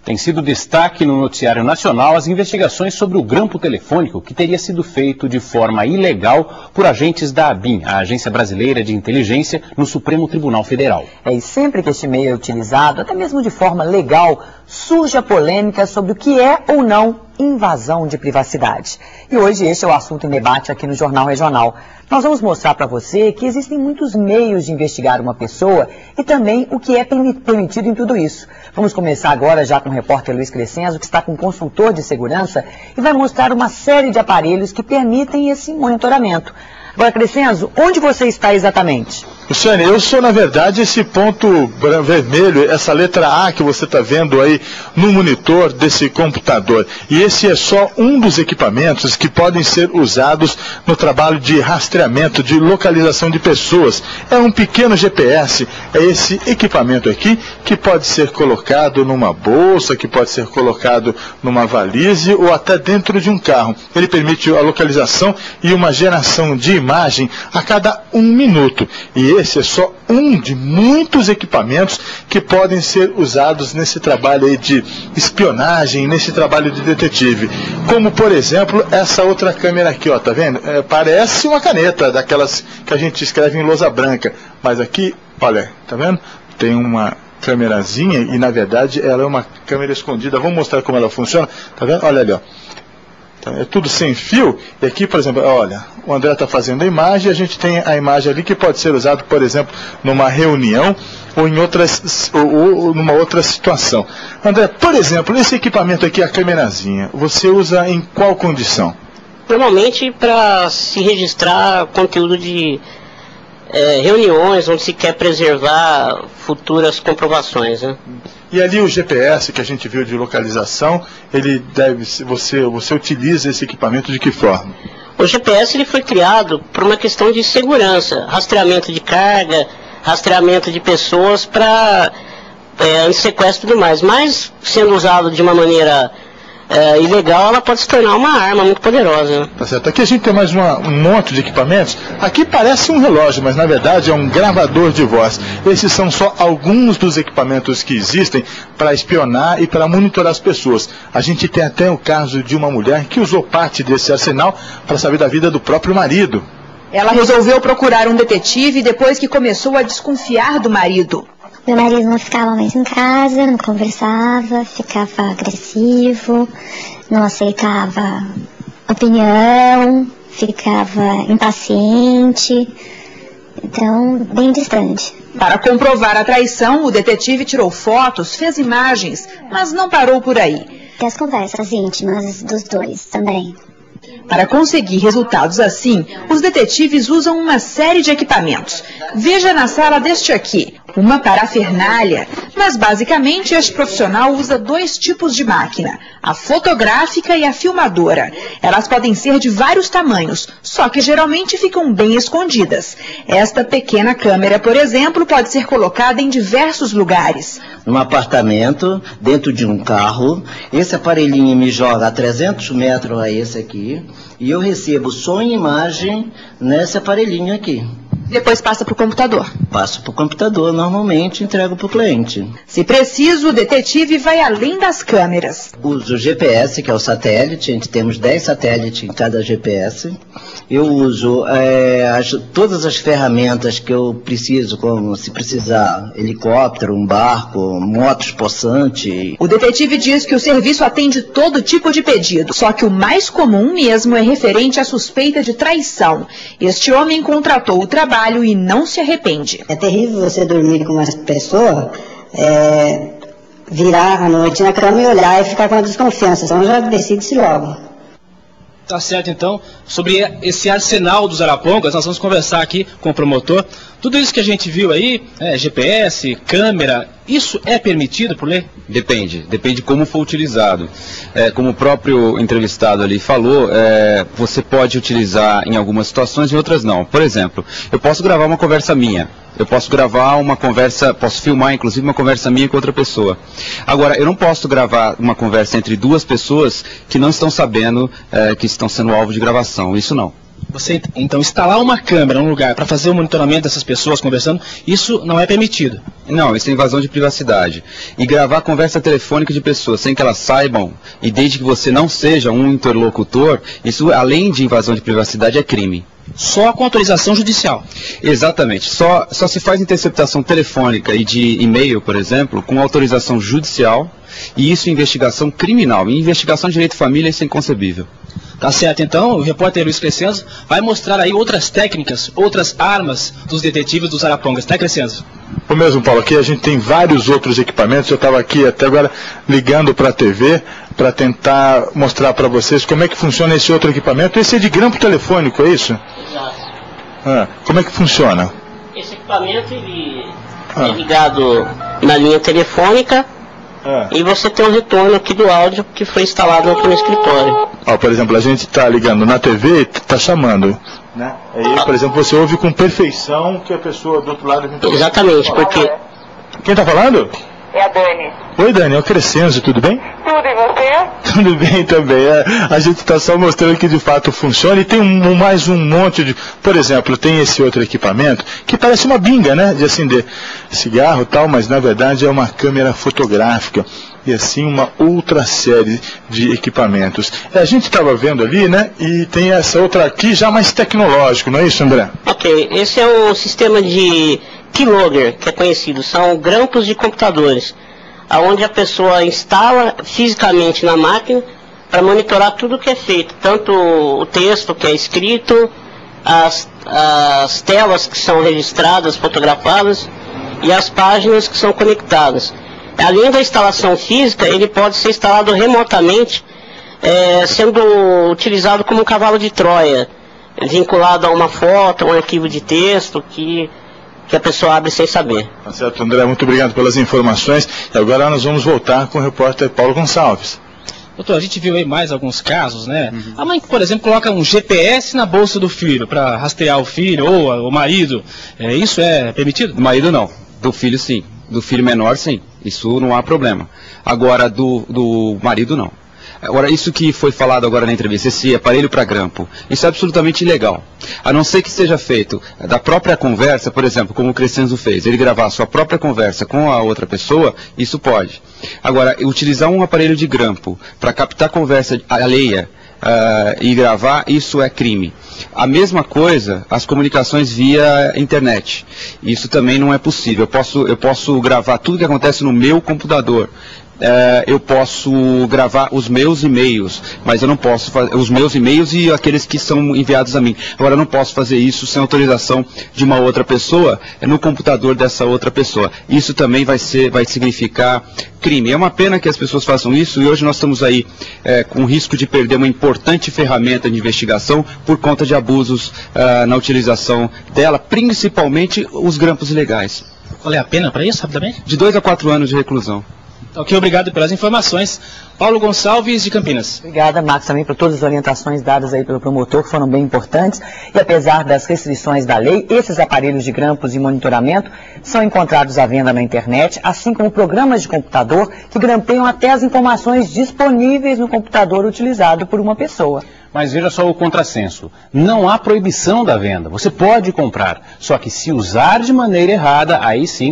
Tem sido destaque no noticiário nacional as investigações sobre o grampo telefônico que teria sido feito de forma ilegal por agentes da ABIN, a Agência Brasileira de Inteligência, no Supremo Tribunal Federal. E sempre que este meio é utilizado, até mesmo de forma legal, surge a polêmica sobre o que é ou não invasão de privacidade. E hoje este é o assunto em debate aqui no Jornal Regional. Nós vamos mostrar para você que existem muitos meios de investigar uma pessoa e também o que é permitido em tudo isso. Vamos começar agora já com o repórter Luiz Crescenzo, que está com um consultor de segurança e vai mostrar uma série de aparelhos que permitem esse monitoramento. Agora, Crescenzo, onde você está exatamente? Luciane, eu sou, na verdade, esse ponto vermelho, essa letra A que você está vendo aí no monitor desse computador. E esse é só um dos equipamentos que podem ser usados no trabalho de rastreamento, de localização de pessoas. É um pequeno GPS, é esse equipamento aqui que pode ser colocado numa bolsa, que pode ser colocado numa valise ou até dentro de um carro. Ele permite a localização e uma geração de imagem a cada 1 minuto. E esse é só um de muitos equipamentos que podem ser usados nesse trabalho aí de espionagem, nesse trabalho de detetive. Como, por exemplo, essa outra câmera aqui, ó, tá vendo? Parece uma caneta, daquelas que a gente escreve em lousa branca. Mas aqui, olha, tá vendo? Tem uma câmerazinha e, na verdade, ela é uma câmera escondida. Vamos mostrar como ela funciona. Tá vendo? Olha ali, ó. É tudo sem fio, e aqui, por exemplo, olha, o André está fazendo a imagem, a gente tem a imagem ali que pode ser usada, por exemplo, numa reunião ou em ou numa outra situação. André, por exemplo, esse equipamento aqui, a câmerazinha, você usa em qual condição? Normalmente para se registrar conteúdo de reuniões onde se quer preservar futuras comprovações, né? E ali o GPS que a gente viu de localização, ele você utiliza esse equipamento de que forma? O GPS ele foi criado por uma questão de segurança, rastreamento de carga, rastreamento de pessoas para sequestro e tudo mais. Mas sendo usado de uma maneira ilegal, ela pode se tornar uma arma muito poderosa. Tá certo. Aqui a gente tem mais um monte de equipamentos. Aqui parece um relógio, mas na verdade é um gravador de voz. Esses são só alguns dos equipamentos que existem para espionar e para monitorar as pessoas. A gente tem até o caso de uma mulher que usou parte desse arsenal para saber da vida do próprio marido. Ela resolveu procurar um detetive depois que começou a desconfiar do marido. Meu marido não ficava mais em casa, não conversava, ficava agressivo, não aceitava opinião, ficava impaciente, então bem distante. Para comprovar a traição, o detetive tirou fotos, fez imagens, mas não parou por aí. E as conversas íntimas dos dois também. Para conseguir resultados assim, os detetives usam uma série de equipamentos. Veja na sala deste aqui, uma parafernália. Mas basicamente este profissional usa 2 tipos de máquina, a fotográfica e a filmadora. Elas podem ser de vários tamanhos, só que geralmente ficam bem escondidas. Esta pequena câmera, por exemplo, pode ser colocada em diversos lugares. Num apartamento, dentro de um carro, esse aparelhinho me joga a 300 metros a esse aqui, e eu recebo som e imagem nesse aparelhinho aqui. Depois passa para o computador. Passo para o computador, normalmente entrego para o cliente. Se preciso, o detetive vai além das câmeras. Uso o GPS, que é o satélite, a gente temos 10 satélites em cada GPS. Eu uso todas as ferramentas que eu preciso, como se precisar, helicóptero, um barco, motos possante. O detetive diz que o serviço atende todo tipo de pedido, só que o mais comum mesmo é referente à suspeita de traição. Este homem contratou o trabalho e não se arrepende. É terrível você dormir com uma pessoa, virar à noite na cama e olhar e ficar com uma desconfiança. Então já decide-se logo. Tá certo, então. Sobre esse arsenal dos arapongas, nós vamos conversar aqui com o promotor. Tudo isso que a gente viu aí, GPS, câmera, isso é permitido por lei? Depende como for utilizado. Como o próprio entrevistado ali falou, você pode utilizar em algumas situações e em outras não. Por exemplo, eu posso gravar uma conversa minha. Eu posso gravar uma conversa, posso filmar inclusive uma conversa minha com outra pessoa. Agora, eu não posso gravar uma conversa entre 2 pessoas que não estão sabendo que estão sendo alvo de gravação. Isso não. Você, então, instalar uma câmera num lugar para fazer o monitoramento dessas pessoas conversando, isso não é permitido? Não, isso é invasão de privacidade. E gravar conversa telefônica de pessoas sem que elas saibam, e desde que você não seja um interlocutor, isso, além de invasão de privacidade, é crime. Só com autorização judicial? Exatamente. Só se faz interceptação telefônica e de e-mail, por exemplo, com autorização judicial, e isso em investigação criminal. Em investigação de direito de família, isso é inconcebível. Tá certo, então, o repórter Luiz Crescenzo vai mostrar aí outras técnicas, outras armas dos detetives dos Arapongas, tá, Crescenzo? O mesmo, Paulo, aqui a gente tem vários outros equipamentos. Eu estava aqui até agora ligando para a TV para tentar mostrar para vocês como é que funciona esse outro equipamento. Esse é de grampo telefônico, é isso? Exato. Como é que funciona? Esse equipamento ele é ligado na linha telefônica e você tem um retorno aqui do áudio que foi instalado aqui no escritório. Por exemplo, a gente está ligando na TV e está chamando, né? Aí, por exemplo, você ouve com perfeição que a pessoa do outro lado... Exatamente, porque... Quem está falando? É a Dani. Oi, Dani, é o Crescenzo, tudo bem? Tudo, e você? Tudo bem também. A gente está só mostrando que de fato funciona e tem mais um monte de... Por exemplo, tem esse outro equipamento que parece uma binga, né? De acender cigarro e tal, mas na verdade é uma câmera fotográfica. E assim uma outra série de equipamentos. A gente estava vendo ali, né? E tem essa outra aqui já mais tecnológico, não é isso, André? Ok, esse é um sistema de keylogger, que é conhecido. São grampos de computadores, onde a pessoa instala fisicamente na máquina para monitorar tudo o que é feito. Tanto o texto que é escrito, as telas que são registradas, fotografadas e as páginas que são conectadas. Além da instalação física, ele pode ser instalado remotamente, sendo utilizado como um cavalo de Troia, vinculado a uma foto, a um arquivo de texto que a pessoa abre sem saber. Tá certo, André, muito obrigado pelas informações. E agora nós vamos voltar com o repórter Paulo Gonçalves. Doutor, a gente viu aí mais alguns casos, né? A mãe, por exemplo, coloca um GPS na bolsa do filho para rastrear o filho ou o marido. Isso é permitido? Do marido não, do filho sim. Do filho menor, sim. Isso não há problema. Agora, do marido, não. Agora, isso que foi falado agora na entrevista, esse aparelho para grampo, isso é absolutamente ilegal. A não ser que seja feito da própria conversa, por exemplo, como o Crescenzo fez, ele gravar a sua própria conversa com a outra pessoa, isso pode. Agora, utilizar um aparelho de grampo para captar conversa alheia e gravar, isso é crime. A mesma coisa, as comunicações via internet. Isso também não é possível. Eu posso gravar tudo que acontece no meu computador. Eu posso gravar os meus e-mails, mas eu não posso fazer os meus e-mails e aqueles que são enviados a mim. Agora, eu não posso fazer isso sem autorização de uma outra pessoa no computador dessa outra pessoa. Isso também vai significar crime. É uma pena que as pessoas façam isso e hoje nós estamos aí com o risco de perder uma importante ferramenta de investigação por conta de abusos na utilização dela, principalmente os grampos ilegais. Qual é a pena para isso, rapidamente? De 2 a 4 anos de reclusão. Ok, obrigado pelas informações. Paulo Gonçalves, de Campinas. Obrigada, Marcos, também por todas as orientações dadas aí pelo promotor, que foram bem importantes. E apesar das restrições da lei, esses aparelhos de grampos e monitoramento são encontrados à venda na internet, assim como programas de computador que grampeiam até as informações disponíveis no computador utilizado por uma pessoa. Mas veja só o contrassenso. Não há proibição da venda. Você pode comprar, só que se usar de maneira errada, aí sim